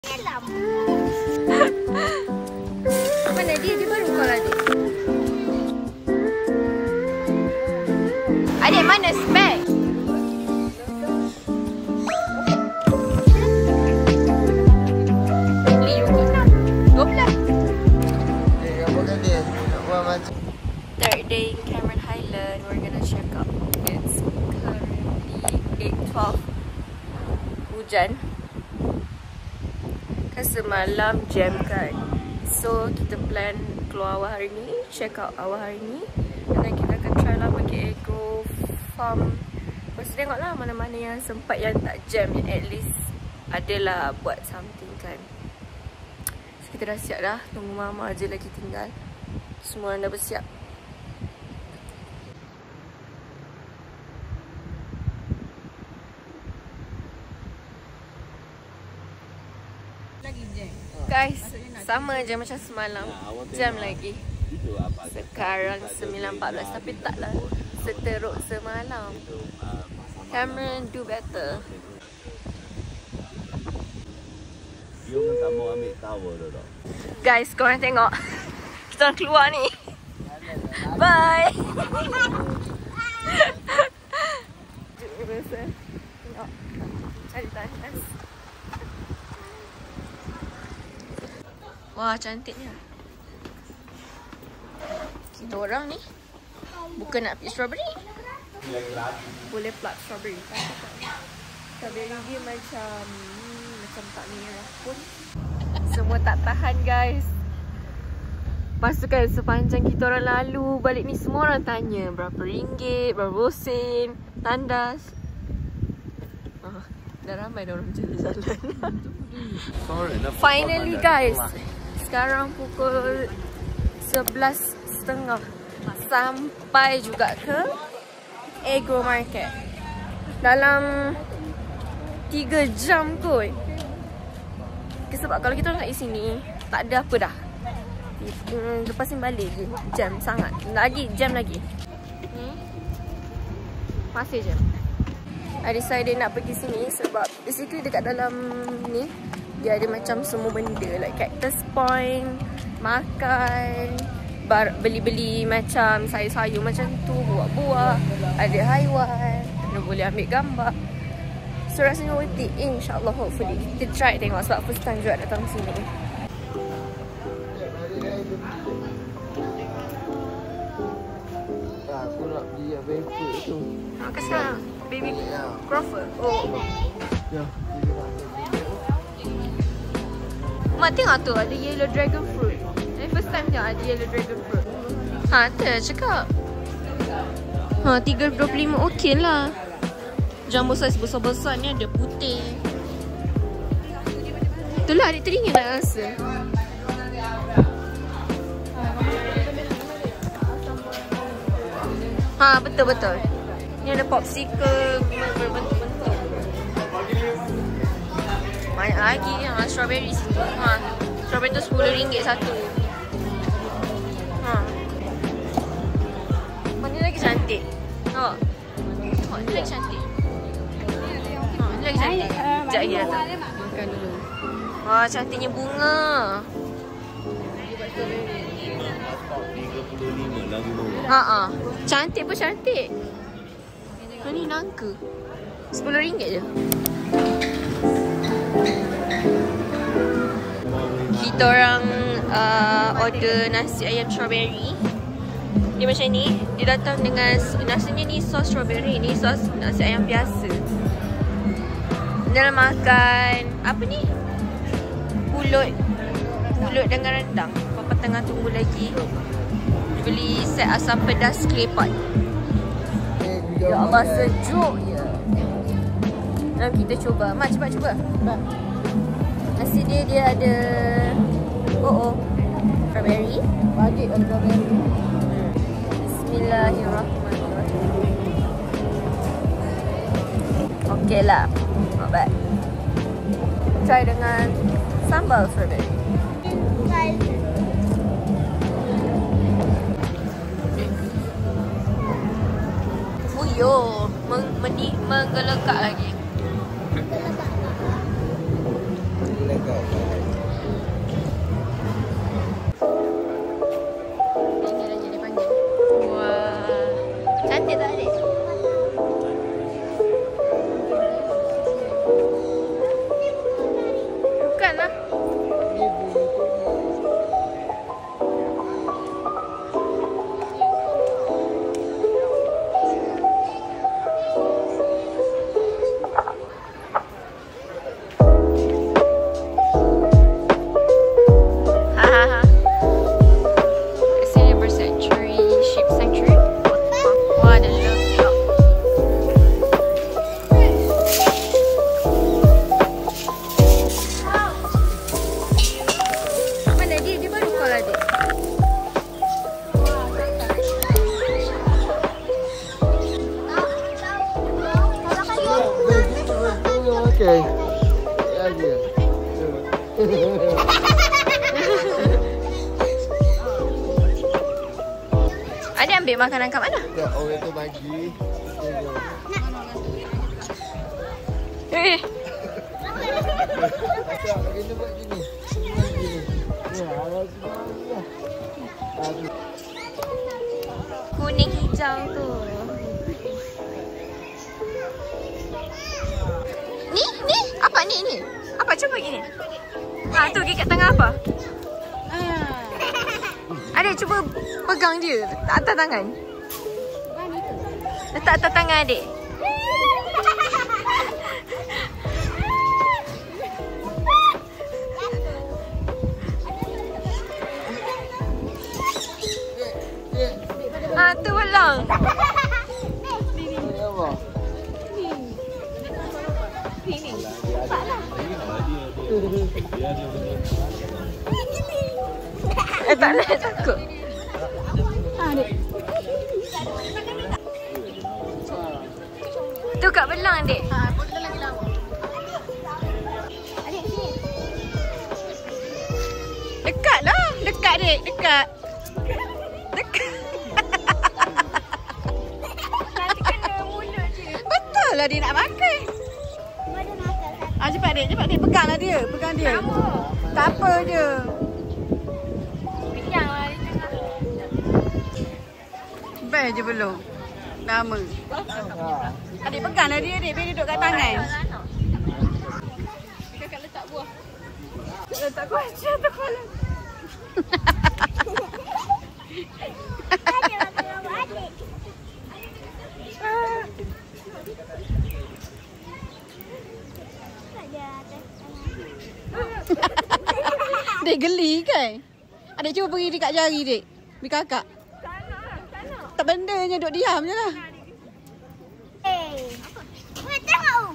Mana dia? Dia baru call adik. Adik mana spek? Beli yogurt nak 12. Apa dia? Nak buat macam Third day in Cameron Highland. We're gonna check out. It's currently 8:12. Hujan. Kan semalam jam kan. So kita plan keluar awal hari ni, check out awal hari ni, dan kita akan try lah pergi Agro Farm. Lepas tu tengok lah mana-mana yang sempat yang tak jam, yang at least adalah buat something kan. So kita dah siap dah, tunggu mama je lagi tinggal. Semua orang dah bersiap. Guys, sama je macam semalam. Jam lagi. Sekarang 9.14, tapi taklah seteruk semalam. Cameron do better. Dia tak mau ambil tower dah. Guys, korang tengok. Kita orang keluar ni. Bye. Tengok. Cari tandas. Wah, cantiknya. Kita orang ni bukan nak pick strawberry. Boleh pluck strawberry. Strawberry dia macam tak merah pun. Semua tak tahan guys. Lepas tu kan sepanjang kita orang lalu balik ni, semua orang tanya berapa ringgit, berapa sen, tandas. Dah ramai dah orang jalan-jalan. Finally guys, sekarang pukul 11.30. Sampai juga ke Agro Market. Dalam 3 jam kot. Sebab kalau kita nak kat sini, tak ada apa dah. Lepas ni balik je. Jam sangat. Jam lagi. Masih jam. I decided nak pergi sini sebab basically dekat dalam ni dia ada macam semua benda, like Cactus Point, makan, beli-beli macam sayur-sayur macam tu, buah-buah, ada haiwan, kita boleh ambil gambar. So rasanya worth it, insyaAllah, hopefully. Kita try tengok sebab first time juga datang sini. aku nak beli yang baby tu. Makan sekarang? Baby Crawford? Oh. Ya. Mak tengok tu ada yellow dragon fruit. First time tengok ada yellow dragon fruit. Tu dah cakap. 3.25 okey lah. Jumbo size besar-besar ni ada putih. Itulah adik teringin nak rasa. Betul-betul. Ni ada popsicle berbentuk-bentuk. Banyak lagi. Strawberry situ. Strawberry tu RM10 satu. Mana lagi cantik. Nampak? Ni lagi cantik. Ni lagi cantik. Sekejap lagi datang. Makan dulu. Wah, cantiknya bunga. 35 lagu tu. Cantik pun cantik. Ni nangka. RM10 je. Kita orang order nasi ayam strawberry. Dia macam ni. Dia datang dengan nasinya ni sos strawberry, ni sos nasi ayam biasa. Dalam makan apa ni? Pulut dengan rendang. Papa tengah tunggu lagi. Dia beli set asam pedas claypot. Ya Allah, sejuk je. Jom kita cuba. Mak, cepat cuba. Nasi dia ada strawberry. Bagi strawberry. Bismillahirrahmanirrahim. Okey lah. Not bad. Try dengan sambal strawberry. Yo, menggelekak lagi. Ini raja dia panggil. Wah. Cantik tak adik? Bukanlah. Okay. Lagi. Adik ambil makanan kat mana? Tak, orang tu bagi. Kita buat gini. Kuning hijau tu. Ni? Apa ni? Apa cuba gini? Ha tu gigi kat tengah apa? Adik cuba pegang dia atas tangan. Letak atas tangan adik. Ha tu belang. Tak nak takut. Tu kat belang adik. Adik sini. Dekat lah. Dekat adik. Dekat. Nanti kena mulut je. Betul lah dia nak makan. Cepat adik. Peganglah dia. Pegang dia. Tak apa je. Best je belum. Lama. Adik peganglah dia adik. Biar dia duduk kat tangan. Kakak letak buah. Letak kuaca tu kepala. Dek geli kan? Adik cuba beri dekat jari dek. Beri kakak. Tak bendanya duduk diam je lah. Tengok.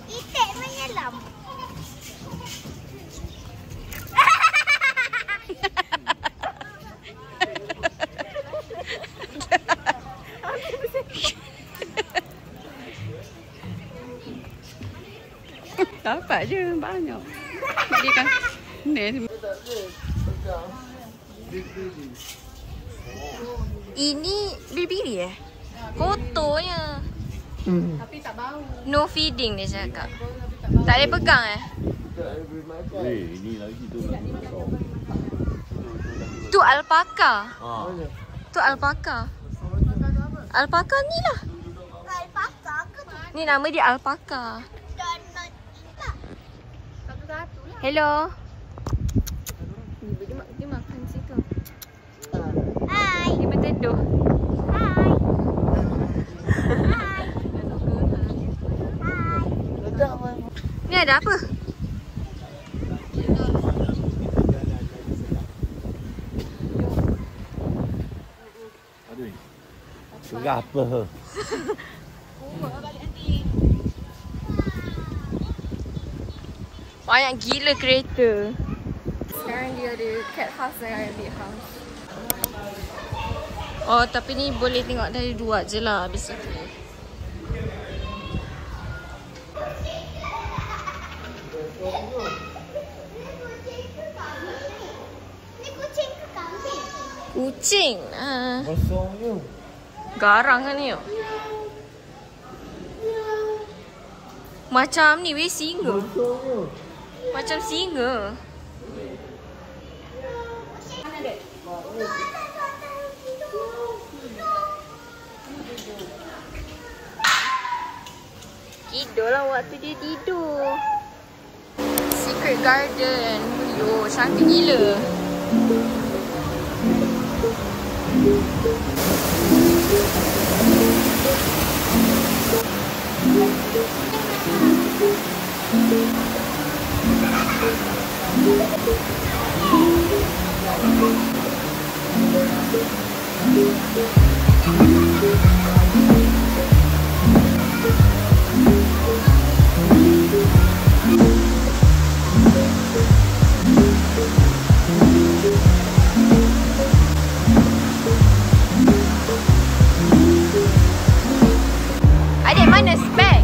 Itik menyelam. Dapat je banyak. Dia kan ni. Ini bibiri kotornya. Tapi tak bau. No feeding dia cakap. Tak boleh pegang Ini lagi tu. Tu alpaka. Tu alpaka. Alpaka ni lah. Alpaka ke tu? Ni nama dia alpaka. Hello. Dia makan situ. Hai. Dia berteduh. Hai. Ni ada apa? Aduh. Tengah apa? Banyak gila kereta. Sekarang dia ada cat house dan rabbit house. Oh, tapi ni boleh tengok dari luar je lah basically. Ni kucing ke kambing? Kucing. Kosongnya. Garang kan ni. Macam ni weh singa. Macam singa. Tidur lah waktu dia tidur. Secret Garden. Yo, cantik gila. Adik mana spek?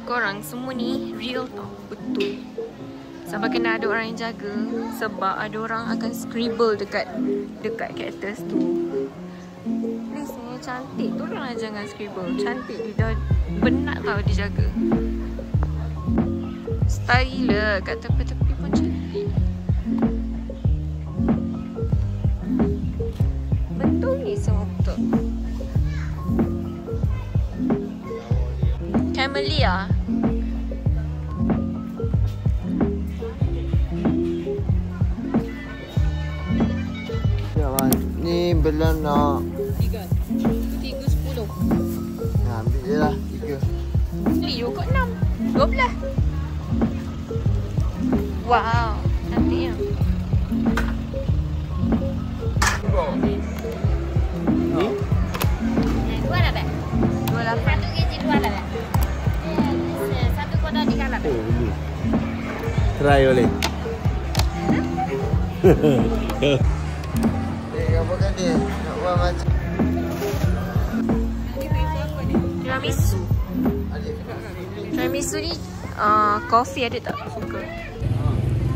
Korang semua ni real tau, betul. Sampai kena ada orang yang jaga sebab ada orang akan scribble dekat cactus tu. Please ni cantik, tolonglah jangan scribble. Cantik dia dah penat tau dijaga. Style gila kat tepi-tepi pun cantik. Betul ni semua betul. Camellia. Ni belum nak. 3. 3 10. Nah, ambil je lah 3. You kot 6. 12. Wow, cantiknya. Ni? 2 dah tak? 28. 1 kg 2 dah tak? Satu kotak di kanan. Oh, boleh. Try boleh. Apa kan dia? Nak buat macam Tiramisu. Tiramisu ni coffee ada tak? Suka.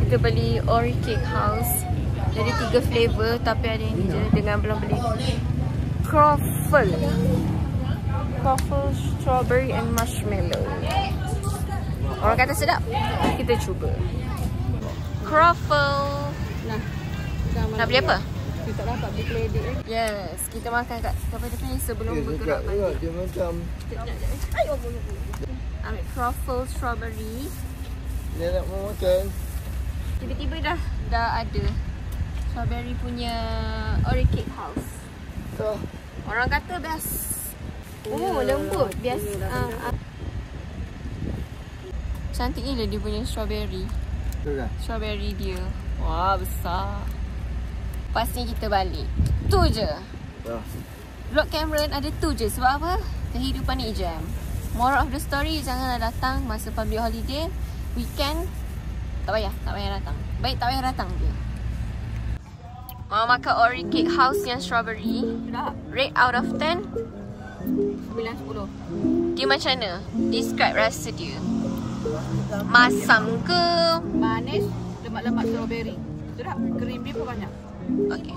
Kita beli Ori Cake House. Jadi 3 flavor tapi ada yang ni je dengan belum beli Croffle. Croffle strawberry and marshmallow. Orang kata sedap. Kita cuba. Croffle. Nak beli apa? Kita tak dapat beli kredit eh. Yes, kita makan kat cafe ni sebelum bergerak balik. dia macam Ayo boleh. Ambil truffle strawberry. dia nak mau makan. Tiba-tiba dah ada strawberry punya Ori Cake House. So, Orang kata best. Oh, lembut. Biasa. Cantik gila dia punya strawberry. tu kan? Strawberry dia. Wah, besar. Lepas ni kita balik. Tu je. Vlog Cameron ada tu je. Sebab apa? Kehidupan ni jam. Moral of the story, janganlah datang masa public holiday. Weekend, tak payah datang. Baik tak payah datang je. Mau makan Ori Cake House yang strawberry. Rate out of 10 9-10. dia macam mana? Describe rasa dia. Masam ke? Manis, lemak-lemak strawberry. Sedap, cream dia pun banyak. Okay.